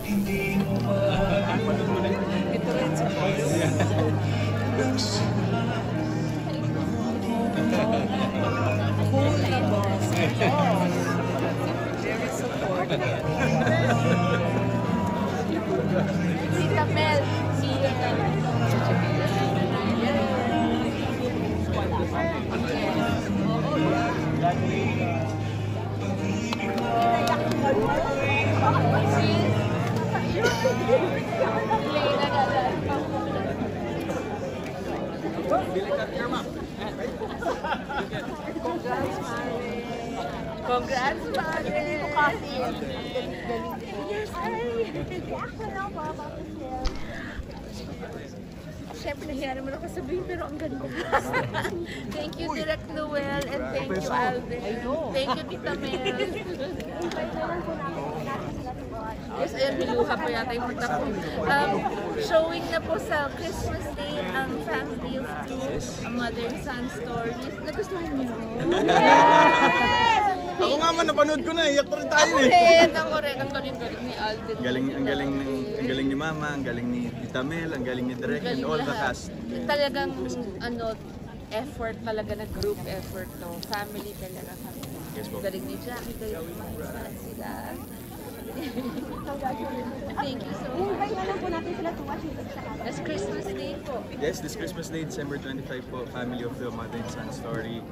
Ito rin sa boss. Cool na boss. Very supportive. Tita Mel. Congrats, Mare! Siyempre, nahiya naman ako sabihin, pero ang ganda. Thank you, Direk Noel, and thank you, Alden. Thank you, Tita Mel. Yes, ayun, niluha pa yata yung magtako. Showing na po sa Christmas Day ang Family of Two, a mother-son stories. Nagustuhan niyo? Ako nga man, napanood ko na, iyak pa rin tayo Ako rin, ako rin. Ang galing-galing ni Alden. ang galing ni Mama, ang galing ni Tita Mel, ang galing ni Direk, and all the cast. Talagang, effort talaga na group effort to. Family talaga kami. Yes po. Galing ni Jackie, galing ni Mama, sila. Thank you so much. Invite na lang po natin sila to watch it sa kanila. It's Christmas Day po. Yes, this Christmas Day, December 25 po, Family of the Mother and Son Story.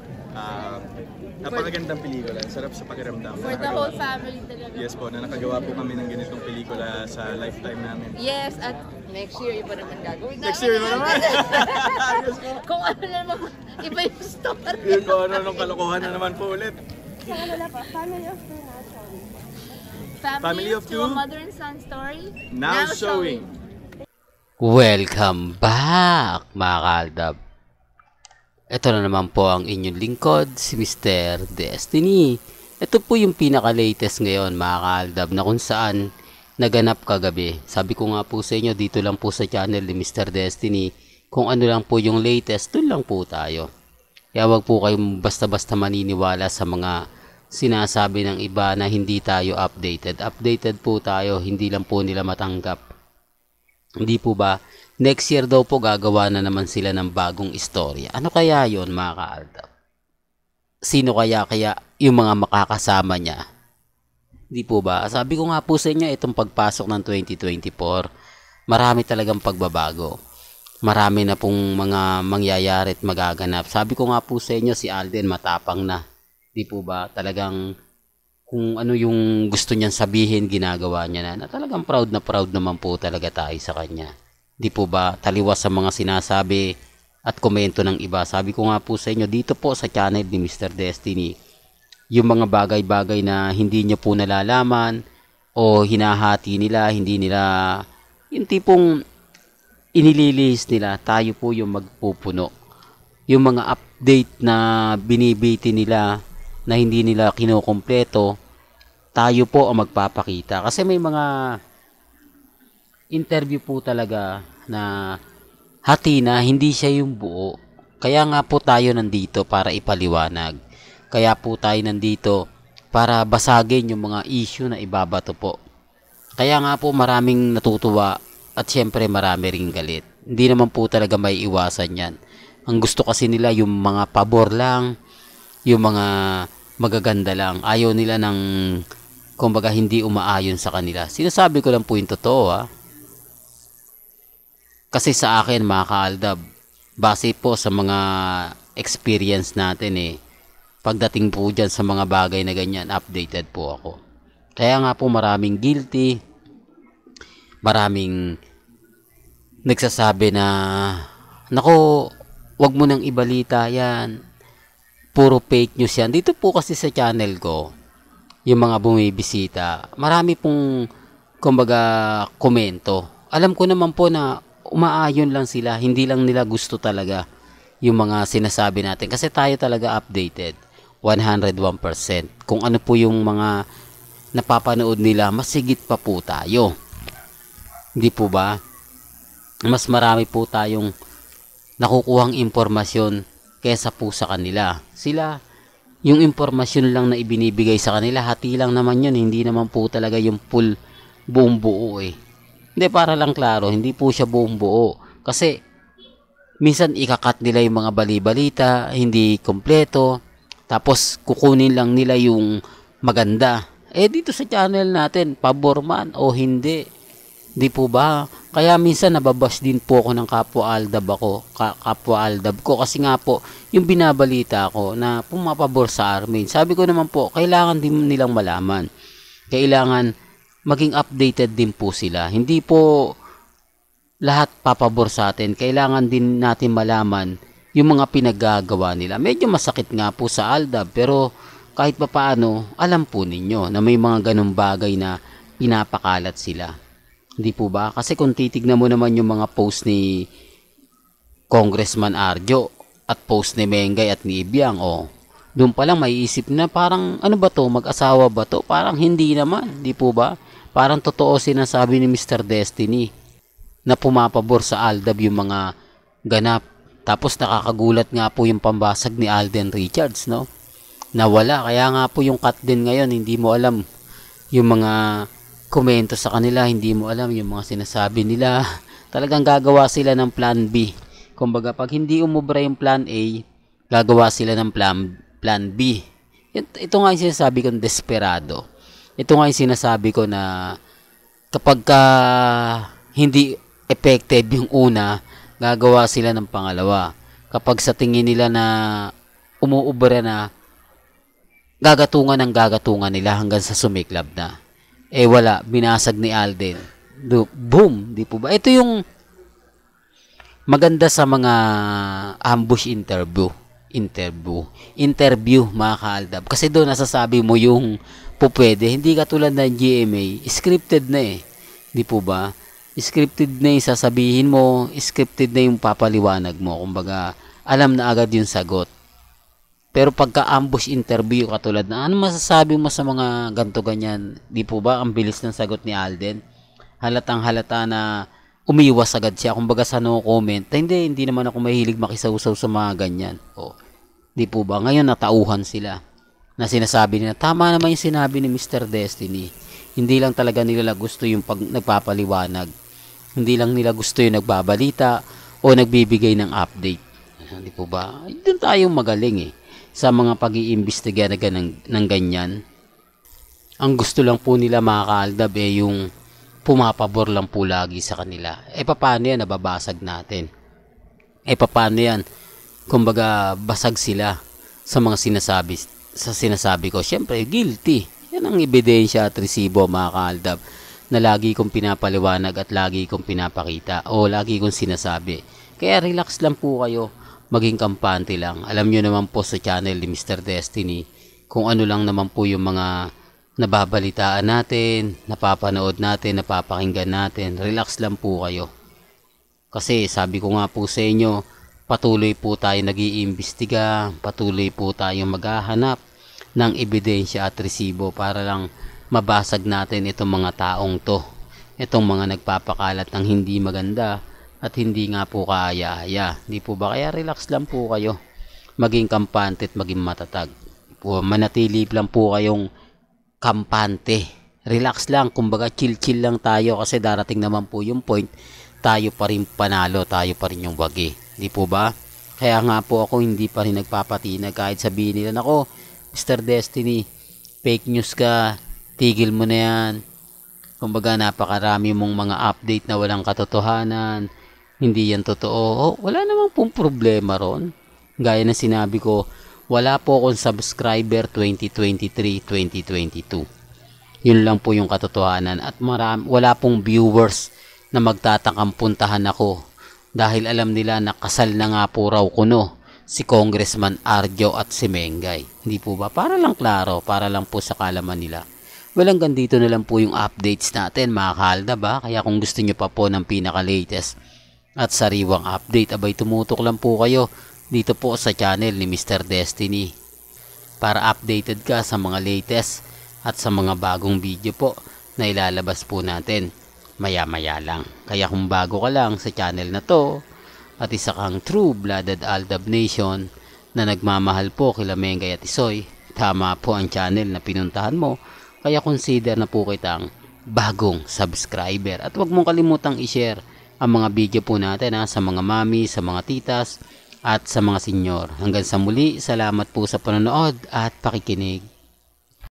Napakagandang pelikula, sarap sa pakiramdam. For the whole family talaga. Yes po, na nakagawa po kami ng ganitong pelikula sa lifetime namin. Yes, at next year iba naman gagawin namin. Next year mo naman! Kung ano naman, iba yung story. Yun po, anong kalokohan na naman po ulit. Sa kanila pa, Family of Two na sorry. Family of Two, Two, a mother and son story. Now showing. Welcome back mga kaaldab. Ito na naman po ang inyong lingkod, si Mr. Destiny. Ito po yung pinaka-latest ngayon mga kaaldab na kung saan naganap kagabi. Sabi ko nga po sa inyo, dito lang po sa channel ni Mr. Destiny, kung ano lang po yung latest, doon lang po tayo. Kaya wag po kayong basta-basta maniniwala sa mga sinasabi ng iba na hindi tayo updated. Updated po tayo, hindi lang po nila matanggap. Hindi po ba? Next year daw po gagawa na naman sila ng bagong istorya. Ano kaya yon mga kaaldab? Sino kaya yung mga makakasama niya? Hindi po ba? Sabi ko nga po sa inyo, itong pagpasok ng 2024, marami talagang pagbabago. Marami na pong mga mangyayari at magaganap. Sabi ko nga po sa inyo, si Alden matapang na. Di po ba? Talagang kung ano yung gusto niyang sabihin, ginagawa niya na talagang proud naman po talaga tayo sa kanya. Di po ba? Taliwas sa mga sinasabi at komento ng iba. Sabi ko nga po sa inyo, dito po sa channel ni Mr. Destiny, yung mga bagay-bagay na hindi niyo po nalalaman o hinahati nila, hindi nila, yung tipong inililihis nila, tayo po yung magpupuno. Yung mga update na binibiti nila na hindi nila kinukumpleto, tayo po ang magpapakita. Kasi may mga interview po talaga na hati na hindi siya yung buo. Kaya nga po tayo nandito para ipaliwanag. Kaya po tayo nandito para basagin yung mga issue na ibabato po. Kaya nga po maraming natutuwa at syempre marami ring galit. Hindi naman po talaga may iwasan yan. Ang gusto kasi nila yung mga pabor lang, yung mga magaganda lang. Ayaw nila ng, kumbaga, hindi umaayon sa kanila. Sinasabi ko lang po yung totoo ha. Kasi sa akin mga kaaldab, base po sa mga experience natin pagdating po dyan sa mga bagay na ganyan, updated po ako. Kaya nga po maraming guilty, maraming nagsasabi na, nako, wag mo nang ibalita yan, puro fake news yan. Dito po kasi sa channel ko, yung mga bumibisita, marami pong, kumbaga, komento. Alam ko naman po na umaayon lang sila, hindi lang nila gusto talaga yung mga sinasabi natin. Kasi tayo talaga updated, 101%. Kung ano po yung mga napapanood nila, mas higit pa po tayo. Hindi po ba? Mas marami po tayong nakukuhang impormasyon kesa po sa kanila. Sila, yung impormasyon lang na ibinibigay sa kanila, hati lang naman yun. Hindi naman po talaga yung full buong buo eh. Hindi, para lang klaro, hindi po siya buong buo. Kasi minsan ikakat nila yung mga bali-balita, hindi kompleto, tapos kukunin lang nila yung maganda. Eh dito sa channel natin, pabor man o hindi, di po ba? Kaya minsan nababash din po ako ng kapwa Aldab ko kasi nga po yung binabalita ko na pumapabor sa Armin. Sabi ko naman po, kailangan din nilang malaman. Kailangan maging updated din po sila. Hindi po lahat papabor sa atin. Kailangan din natin malaman yung mga pinaggagawa nila. Medyo masakit nga po sa Aldab, pero kahit pa paano, alam po ninyo na may mga ganong bagay na pinapakalat sila. Hindi po ba? Kasi kung titignan mo naman yung mga post ni Congressman Arjo at post ni Mengay at ni Ibiang, doon pa lang maiisip na parang ano ba to, mag-asawa ba to? Parang hindi naman, di po ba? Parang totoo sinasabi ni Mr. Destiny na pumapabor sa Aldab yung mga ganap. Tapos nakakagulat nga po yung pambasag ni Alden Richards, no? Nawala. Kaya nga po yung cut din ngayon, hindi mo alam yung mga komento sa kanila, hindi mo alam yung mga sinasabi nila. Talagang gagawa sila ng plan B. Kumbaga, pag hindi umubra yung plan A, gagawa sila ng plan B. Ito nga yung sinasabi ko, desperado. Ito nga yung sinasabi ko na kapag hindi effective yung una, gagawa sila ng pangalawa. Kapag sa tingin nila na umuubra na, gagatungan nila hanggang sa sumiklab na. Eh wala, binasag ni Alden. Boom, di po ba? Ito yung maganda sa mga ambush interview mga kaaldab. Kasi doon nasasabi mo yung pupwede. Hindi katulad ng GMA, scripted na eh. Di po ba? Scripted na yung sasabihin mo, scripted na yung papaliwanag mo. Kumbaga, alam na agad yung sagot. Pero pagka ambush interview katulad na, ano masasabi mo sa mga ganto ganyan? Di po ba? Ang bilis ng sagot ni Alden. Halatang halata na umiwas agad siya. Kumbaga sa no comment, hindi naman ako mahilig makisawsaw sa mga ganyan. Di po ba? Ngayon natauhan sila. Na sinasabi nila, tama naman yung sinabi ni Mr. Destiny. Hindi lang talaga nila gusto yung nagpapaliwanag. Hindi lang nila gusto yung nagbabalita o nagbibigay ng update. Di po ba? Doon tayong magaling eh. Sa mga pag-iimbestiga ng ganyan. Ang gusto lang po nila mga kaaldab yung pumapabor lang po lagi sa kanila. Paano yan? Nababasag natin. Paano yan? Kumbaga, basag sila sa mga sinasabi ko. Siyempre, guilty. Yan ang ebidensya at resibo mga kaaldab na lagi kong pinapaliwanag at lagi kong pinapakita o lagi kong sinasabi. Kaya relax lang po kayo. Maging kampante lang. Alam nyo naman po sa channel ni Mr. Destiny kung ano lang naman po yung mga nababalitaan natin, napapanood natin, napapakinggan natin. Relax lang po kayo. Kasi sabi ko nga po sa inyo, patuloy po tayo nag-iimbestiga, patuloy po tayong maghahanap ng ebidensya at resibo para lang mabasag natin itong mga taong to. Itong mga nagpapakalat ng hindi maganda at hindi nga po kaaya-aya. Di po ba? Kaya relax lang po kayo. Maging kampante at maging matatag. Manatili lang po kayong kampante. Relax lang. Kumbaga chill-chill lang tayo kasi darating naman po yung point. Tayo pa rin panalo. Tayo pa rin yung wagi. Di po ba? Kaya nga po ako hindi pa rin nagpapatinag kahit sabihin nila, nako, Mr. Destiny, fake news ka. Tigil mo na yan. Kumbaga napakarami mong mga update na walang katotohanan. Hindi yan totoo. Wala namang pong problema ron. Gaya na sinabi ko, wala po akong subscriber 2023-2022. Yun lang po yung katotohanan. At wala pong viewers na magtatakang puntahan ako dahil alam nila na kasal na nga po raw kuno si Congressman Arjo at si Mengay. Hindi po ba? Para lang klaro, para lang po sa kalaman nila. Hanggang dito na lang po yung updates natin mga kaaldab ba? Kaya kung gusto nyo pa po ng pinaka-latest at sariwang update, abay tumutok lang po kayo dito po sa channel ni Mr. Destiny para updated ka sa mga latest at sa mga bagong video po na ilalabas po natin maya-maya lang. Kaya kung bago ka lang sa channel na to at isa kang true-blooded Aldab Nation na nagmamahal po kila Mengay at Isoy, tama po ang channel na pinuntahan mo. Kaya consider na po kitang bagong subscriber. At huwag mong kalimutang i-share ang mga video po natin sa mga mami, sa mga titas, at sa mga senyor. Hanggang sa muli, salamat po sa panonood at pakikinig.